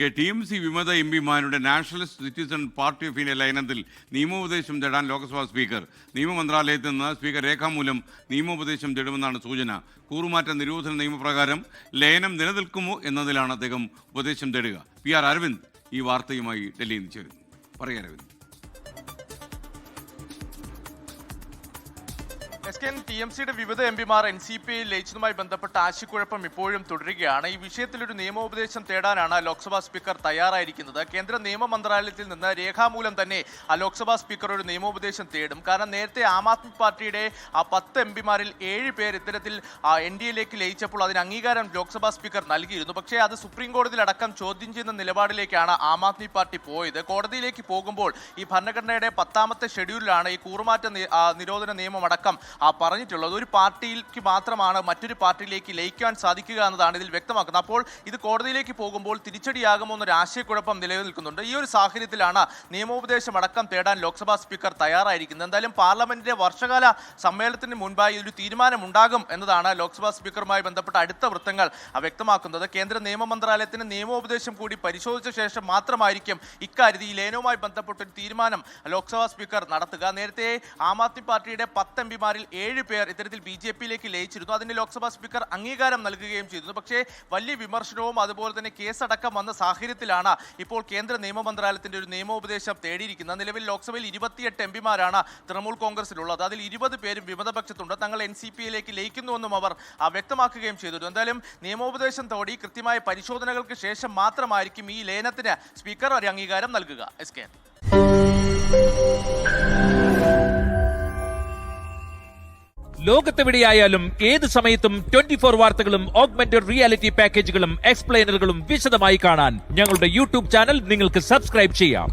TMC വിമത എംപിമാരുടെ nationalist citizen party of India ലയനത്തിൽ നിയമോപദേശം തേടാൻ ലോക്സഭാ സ്പീക്കർ. നിയമമന്ത്രാലയത്തിൽ നിന്ന് സ്പീക്കർ രേഖാമൂലം നിയമോപദേശം തേടുമെന്നാണ് സൂചന. കൂറുമാറ്റ നിരോധന നിയമപ്രകാരം ലയനം നിലനിൽക്കുമോ എന്നതിലാണ് അദ്ദേഹം ഉപദേശം തേടുക. PR അരവിന്ദ് ഈ വാർത്തയുമായി ഡൽഹിയിൽ നിന്ന് ചേരുന്നു. പറയുക അരവിന്ദ്. TMCയുടെ വിവിധ എംപിമാർ NCPയിൽ ലയിച്ചതുമായി ബന്ധപ്പെട്ട ആശയക്കുഴപ്പം ഇപ്പോഴും തുടരുകയാണ്. ഈ വിഷയത്തിലൊരു നിയമോപദേശം തേടാനാണ് ലോക്സഭാ സ്പീക്കർ തയ്യാറായിരിക്കുന്നത്. കേന്ദ്ര നിയമ മന്ത്രാലയത്തിൽ നിന്ന് രേഖാമൂലം തന്നെ ലോക്സഭാ സ്പീക്കർ ഒരു നിയമോപദേശം തേടും. കാരണം നേരത്തെ ആം ആദ്മി പാർട്ടിയുടെ 10 എംപിമാരിൽ 7 പേർ ഇത്തരത്തിൽ NDAയിലേക്ക് ലയിച്ചപ്പോൾ അതിന് അംഗീകാരം ലോക്സഭാ സ്പീക്കർ നൽകിയിരുന്നു. പക്ഷേ അത് സുപ്രീം കോടതിയിലടക്കം ചോദ്യം ചെയ്യുന്ന നിലപാടിലേക്കാണ് ആം ആദ്മി പാർട്ടി പോയത്. കോടതിയിലേക്ക് പോകുമ്പോൾ ഈ ഭരണഘടനയുടെ 10ാമത്തെ ഷെഡ്യൂളിലാണ് ഈ കൂറുമാറ്റ നിരോധന നിയമം അടക്കം പറഞ്ഞിട്ടുള്ളത്. ഒരു പാർട്ടിക്ക് മാത്രമാണ് മറ്റൊരു പാർട്ടിയിലേക്ക് ലയിക്കാൻ സാധിക്കുക എന്നതാണ് ഇതിൽ വ്യക്തമാക്കുന്നത്. അപ്പോൾ ഇത് കോടതിയിലേക്ക് പോകുമ്പോൾ തിരിച്ചടിയാകുമോ എന്നൊരു ആശയക്കുഴപ്പം നിലനിൽക്കുന്നുണ്ട്. ഈ ഒരു സാഹചര്യത്തിലാണ് നിയമോപദേശം അടക്കം തേടാൻ ലോക്സഭാ സ്പീക്കർ തയ്യാറായിരിക്കുന്നത്. എന്തായാലും പാർലമെന്റിന്റെ വർഷകാല സമ്മേളനത്തിന് മുൻപായി ഒരു തീരുമാനമുണ്ടാകും എന്നതാണ് ലോക്സഭാ സ്പീക്കറുമായി ബന്ധപ്പെട്ട അടുത്ത വൃത്തങ്ങൾ വ്യക്തമാക്കുന്നത്. കേന്ദ്ര നിയമ മന്ത്രാലയത്തിന് നിയമോപദേശം കൂടി പരിശോധിച്ച ശേഷം മാത്രമായിരിക്കും ഇക്കാര്യത്തിൽ ഈ ലയനവുമായി ബന്ധപ്പെട്ട ഒരു തീരുമാനം ലോക്സഭാ സ്പീക്കർ നടത്തുക. നേരത്തെ ആം ആദ്മി പാർട്ടിയുടെ 10 എംപിമാരിൽ 7 പേർ ഇത്തരത്തിൽ BJPയിലേക്ക് ലയിച്ചിരുന്നു. അതിന് ലോക്സഭാ സ്പീക്കർ അംഗീകാരം നൽകുകയും ചെയ്തിരുന്നു. പക്ഷേ വലിയ വിമർശനവും അതുപോലെ തന്നെ കേസടക്കം വന്ന സാഹചര്യത്തിലാണ് ഇപ്പോൾ കേന്ദ്ര നിയമ മന്ത്രാലയത്തിന്റെ ഒരു നിയമോപദേശം തേടിയിരിക്കുന്നത്. നിലവിൽ ലോക്സഭയിൽ 28 എംപിമാരാണ് തൃണമൂൽ കോൺഗ്രസിലുള്ളത്. അതിൽ 20 പേരും വിമതപക്ഷത്തുണ്ട്. തങ്ങൾ NCPയിലേക്ക് ലയിക്കുന്നുവെന്നും അവർ വ്യക്തമാക്കുകയും ചെയ്തിരുന്നു. എന്തായാലും നിയമോപദേശം തേടി കൃത്യമായ പരിശോധനകൾക്ക് ശേഷം മാത്രമായിരിക്കും ഈ ലയനത്തിന് സ്പീക്കർ ഒരു അംഗീകാരം നൽകുക. ലോകത്തെവിടെയായാലും ഏത് സമയത്തും 24 വാർത്തകളും ഓഗ്മെന്റഡ് റിയാലിറ്റി പാക്കേജുകളും എക്സ്പ്ലെയിനറുകളും വിശദമായി കാണാൻ ഞങ്ങളുടെ YouTube ചാനൽ നിങ്ങൾക്ക് സബ്സ്ക്രൈബ് ചെയ്യാം.